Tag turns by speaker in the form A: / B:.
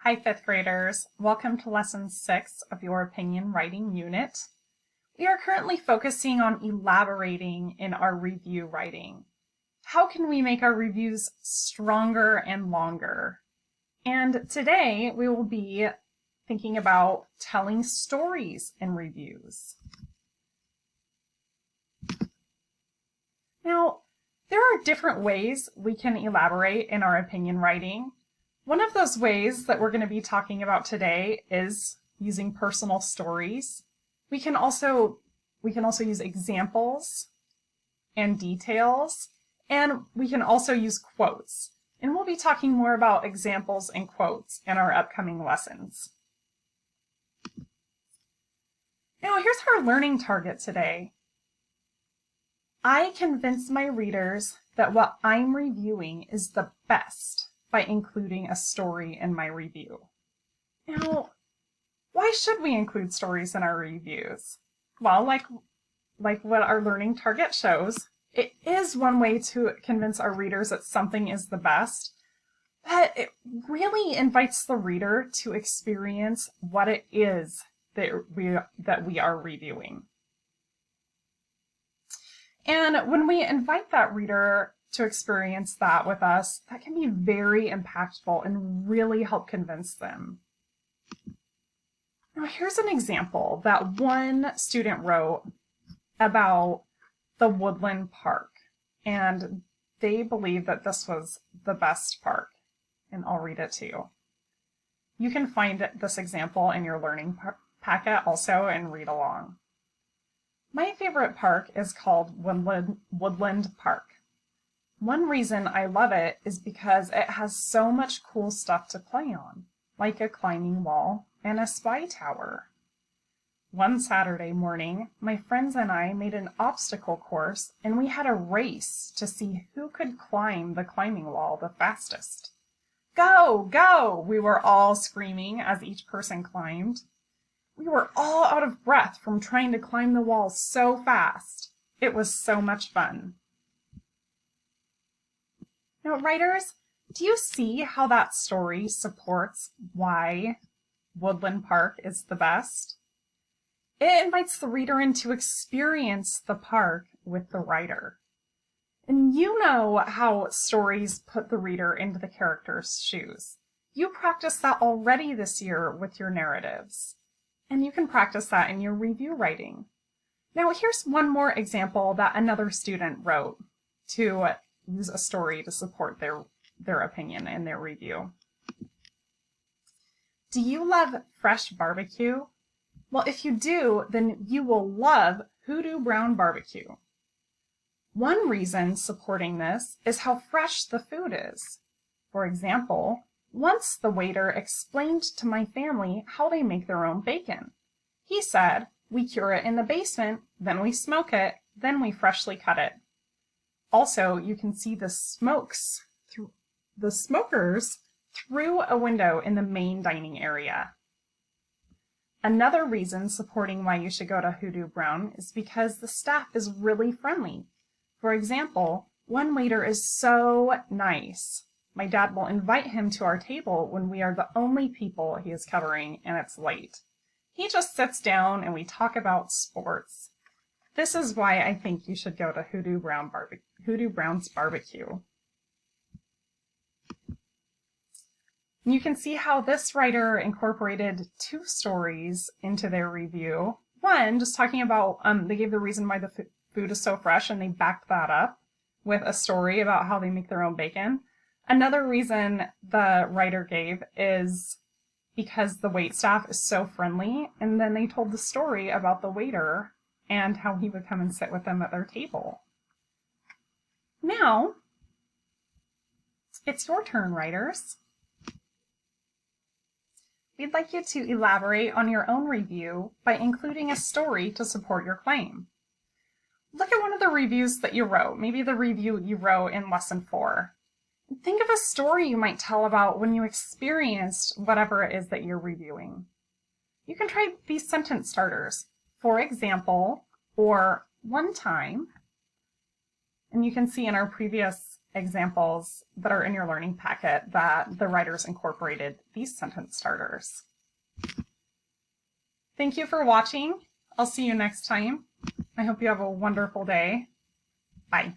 A: Hi, fifth graders. Welcome to lesson 6 of your opinion writing unit. We are currently focusing on elaborating in our review writing. How can we make our reviews stronger and longer? And today we will be thinking about telling stories in reviews. Now, there are different ways we can elaborate in our opinion writing. One of those ways that we're going to be talking about today is using personal stories. We can also use examples and details, and we can also use quotes. And we'll be talking more about examples and quotes in our upcoming lessons. Now, here's our learning target today. I convince my readers that what I'm reviewing is the best by including a story in my review. Now, why should we include stories in our reviews? Well, like what our learning target shows, it is one way to convince our readers that something is the best, but it really invites the reader to experience what it is that we are reviewing. And when we invite that reader to experience that with us, that can be very impactful and really help convince them. Now, here's an example that one student wrote about the Woodland Park, and they believe that this was the best park, and I'll read it to you. You can find this example in your learning packet also and read along. My favorite park is called Woodland Park. One reason I love it is because it has so much cool stuff to play on, like a climbing wall and a spy tower. One Saturday morning, my friends and I made an obstacle course, and we had a race to see who could climb the climbing wall the fastest. Go, go, we were all screaming as each person climbed. We were all out of breath from trying to climb the wall so fast. It was so much fun. Now, writers, do you see how that story supports why Woodland Park is the best? It invites the reader in to experience the park with the writer. And you know how stories put the reader into the character's shoes. You practiced that already this year with your narratives. And you can practice that in your review writing. Now, here's one more example that another student wrote to use a story to support their opinion in their review. Do you love fresh barbecue? Well, if you do, then you will love Hoodoo Brown Barbecue. One reason supporting this is how fresh the food is. For example, once the waiter explained to my family how they make their own bacon. He said, we cure it in the basement, then we smoke it, then we freshly cut it. Also, you can see the smokers through a window in the main dining area. Another reason supporting why you should go to Hoodoo Brown is because the staff is really friendly. For example, one waiter is so nice. My dad will invite him to our table when we are the only people he is covering and it's late. He just sits down and we talk about sports. This is why I think you should go to Hoodoo Brown's Barbecue. You can see how this writer incorporated 2 stories into their review. One, just talking about, they gave the reason why the food is so fresh and they backed that up with a story about how they make their own bacon. Another reason the writer gave is because the waitstaff is so friendly, and then they told the story about the waiter and how he would come and sit with them at their table. Now, it's your turn, writers. We'd like you to elaborate on your own review by including a story to support your claim. Look at one of the reviews that you wrote, maybe the review you wrote in lesson 4. Think of a story you might tell about when you experienced whatever it is that you're reviewing. You can try these sentence starters. For example, or one time. And you can see in our previous examples that are in your learning packet that the writers incorporated these sentence starters. Thank you for watching. I'll see you next time. I hope you have a wonderful day. Bye.